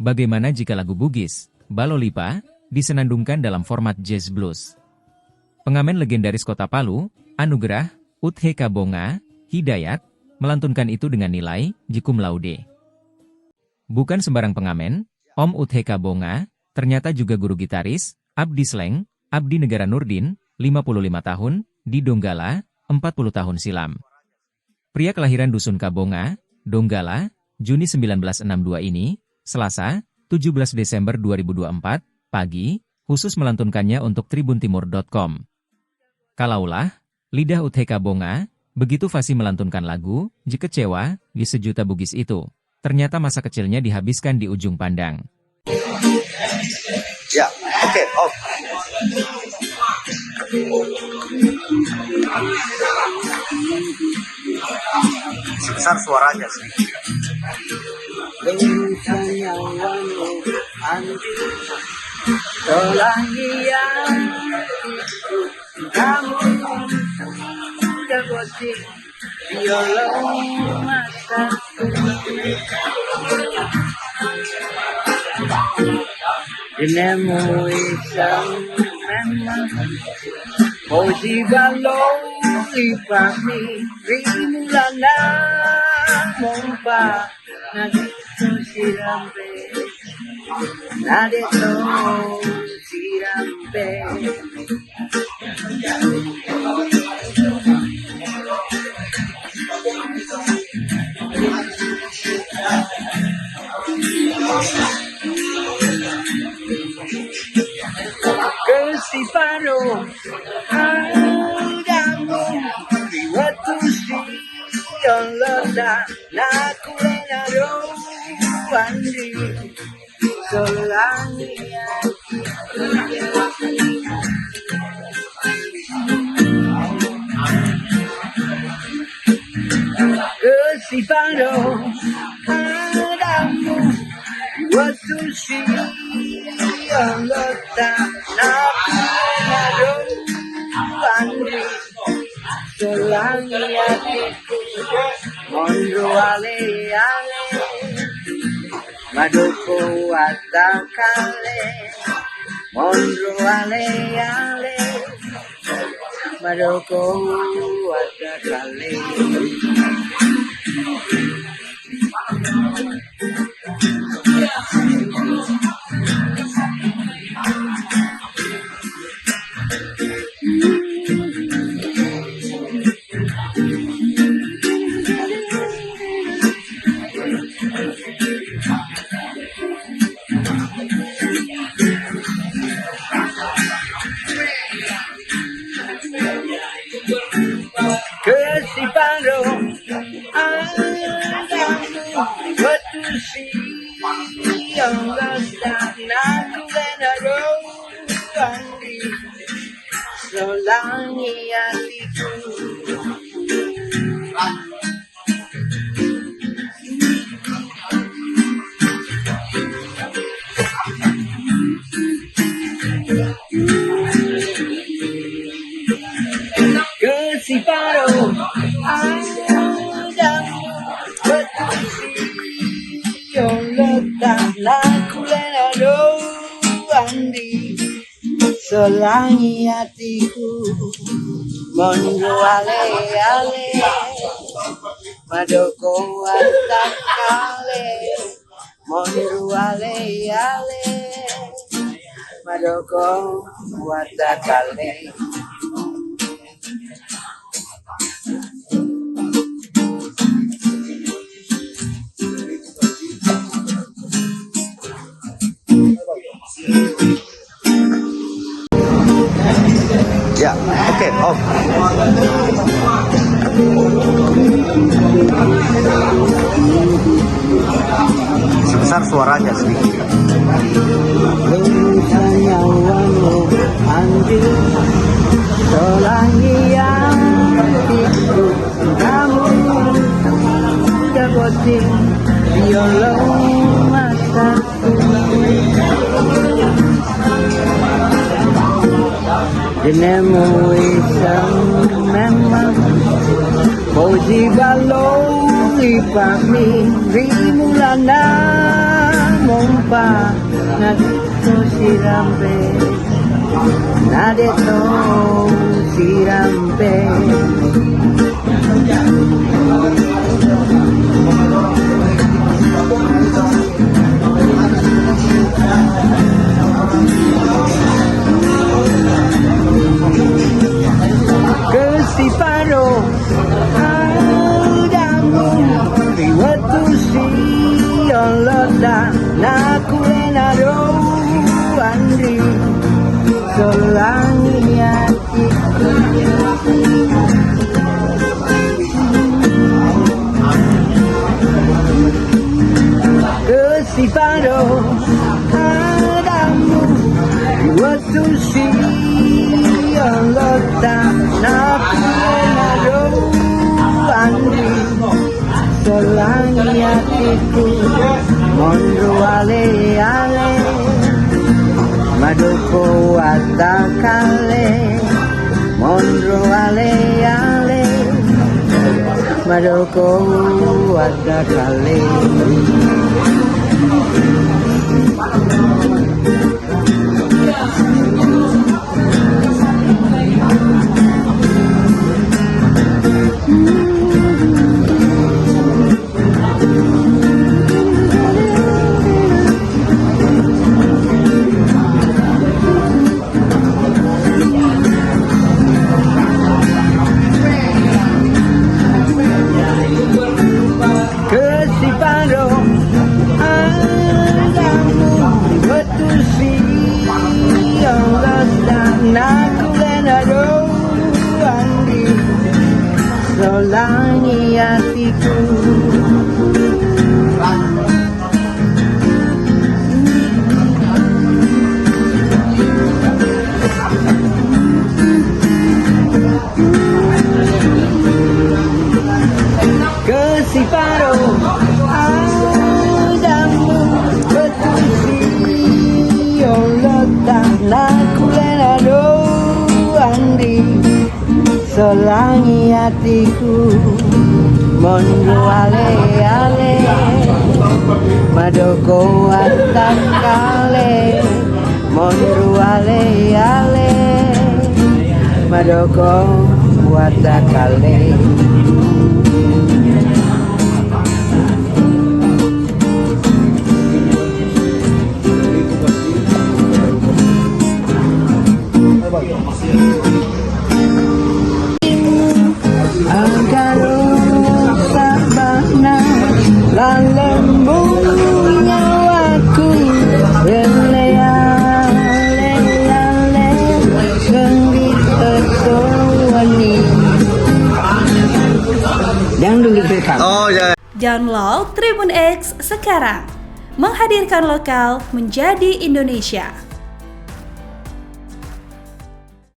Bagaimana jika lagu Bugis, Balolipa, disenandungkan dalam format jazz blues? Pengamen legendaris kota Palu, Anugerah Uthe Kabonga Hidayat, melantunkan itu dengan nilai J cum laude. Bukan sembarang pengamen, Om Uthe Kabonga ternyata juga guru gitaris, abdi sleng, abdi negara Nurdin, 55 tahun, di Donggala, 40 tahun silam. Pria kelahiran Dusun Kabonga, Donggala, Juni 1962 ini, Selasa, 17 Desember 2024, pagi, khusus melantunkannya untuk tribuntimur.com. Kalaulah, lidah Uthe Kabonga, begitu fasih melantunkan lagu, Jika Kecewa, di sejuta Bugis itu, ternyata masa kecilnya dihabiskan di ujung pandang. Ya, oke, off. Sebesar suaranya sih. Dinamo isang memang Posibalong ipami Rimula na Mompa Nadito sirampe Nadito sirampe Kesiparo Adamu Waktu siang ledak Nakulenaro Wandi Selangnya Kesiparo Adamu Waktu siang letak Nakulenaro Wandi Selangnya Mondro ale ale Madoko watakale Mondro ale ale Madoko watakale Kesiparo Adamu Waktu siang ledak Nakulenaro Wandi Selangi hatiku Kesiparo Adamu Waktu siang letak Nakulenaro Wandi Selangi hatiku Mondro ale ale Madoko watakale Mondro ale ale Madoko watakale Ya, oke, off. Sebesar suaranya sedikit. Dinamo isang memang Posibalong ipami Rimula na mo pompa nagito sirampe nadito sirampe Kesiparo adamu riwatu sioloda nakuenaro andri solangi hatiku Kesiparo adamu riwatu sioloda nakuenaro andri solangi hatiku mondro ale ale madoko watakale mondro ale ale madoko watakale Kesiparo adamu betusi yang letak nakuenaro andi solangi hatiku Kesiparo adamu betusi yang letak nakuenaro andi solangi hatiku mondro ale ale madoko watakale mondro ale ale madoko watakale lalembung nyawaku lele sendi tertawani yang dulu direkam. Oh ya. Download Tribun X sekarang, menghadirkan lokal menjadi Indonesia.